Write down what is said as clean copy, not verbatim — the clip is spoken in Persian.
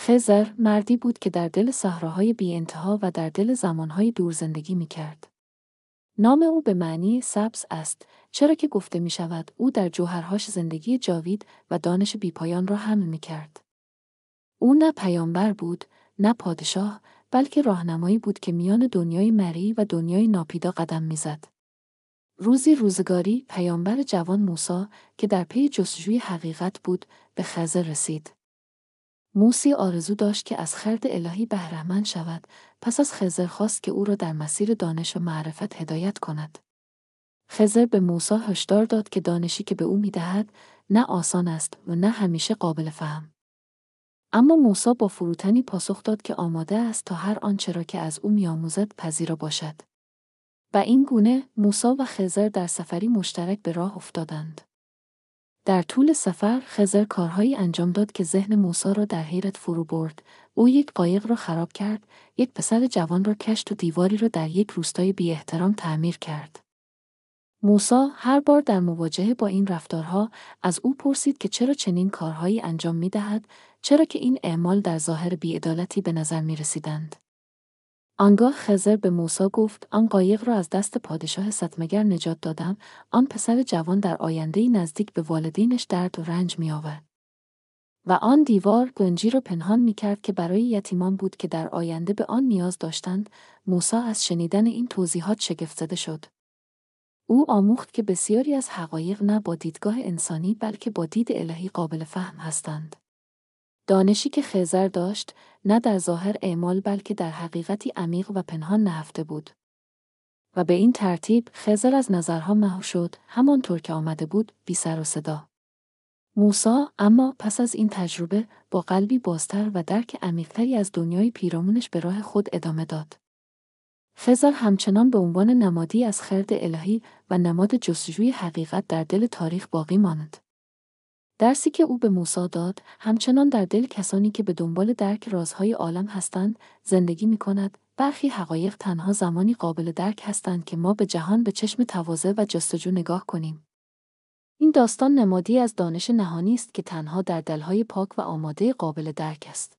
خضر مردی بود که در دل صحراهای بی‌انتها و در دل زمانهای دور زندگی می‌کرد. نام او به معنی سبز است، چرا که گفته می شود او در جوهرهاش زندگی جاوید و دانش بیپایان را حمل می کرد. او نه پیامبر بود، نه پادشاه، بلکه راهنمایی بود که میان دنیای مرئی و دنیای ناپیدا قدم می زد. روزی روزگاری پیامبر جوان موسی که در پی جستجوی حقیقت بود، به خضر رسید. موسی آرزو داشت که از خرد الهی بهره‌مند شود، پس از خضر خواست که او را در مسیر دانش و معرفت هدایت کند. خضر به موسی هشدار داد که دانشی که به او می‌دهد نه آسان است و نه همیشه قابل فهم. اما موسی با فروتنی پاسخ داد که آماده است تا هر آنچه را که از او می‌آموزد پذیرا باشد. و این گونه موسی و خضر در سفری مشترک به راه افتادند. در طول سفر خضر کارهایی انجام داد که ذهن موسی را در حیرت فرو برد. او یک قایق را خراب کرد، یک پسر جوان را کشت و دیواری را در یک روستای بی احترام تعمیر کرد. موسی هر بار در مواجهه با این رفتارها از او پرسید که چرا چنین کارهایی انجام می دهد، چرا که این اعمال در ظاهر بی‌عدالتی به نظر می رسیدند. آنگاه خضر به موسی گفت آن قایق را از دست پادشاه ستمگر نجات دادم، آن پسر جوان در آینده‌ای نزدیک به والدینش درد و رنج می آورد. و آن دیوار گنجی را پنهان می کرد که برای یتیمان بود که در آینده به آن نیاز داشتند. موسی از شنیدن این توضیحات شگفت‌زده شد. او آموخت که بسیاری از حقایق نه با دیدگاه انسانی بلکه با دید الهی قابل فهم هستند. دانشی که خضر داشت نه در ظاهر اعمال بلکه در حقیقتی عمیق و پنهان نهفته بود. و به این ترتیب خضر از نظرها مهو شد، همانطور که آمده بود، بی سر و صدا. موسی اما پس از این تجربه با قلبی بازتر و درک عمیق‌تری از دنیای پیرامونش به راه خود ادامه داد. خضر همچنان به عنوان نمادی از خرد الهی و نماد جستجوی حقیقت در دل تاریخ باقی ماند. درسی که او به موسی داد، همچنان در دل کسانی که به دنبال درک رازهای عالم هستند، زندگی می کند. برخی حقایق تنها زمانی قابل درک هستند که ما به جهان به چشم تواضع و جستجو نگاه کنیم. این داستان نمادی از دانش نهانی است که تنها در دلهای پاک و آماده قابل درک است.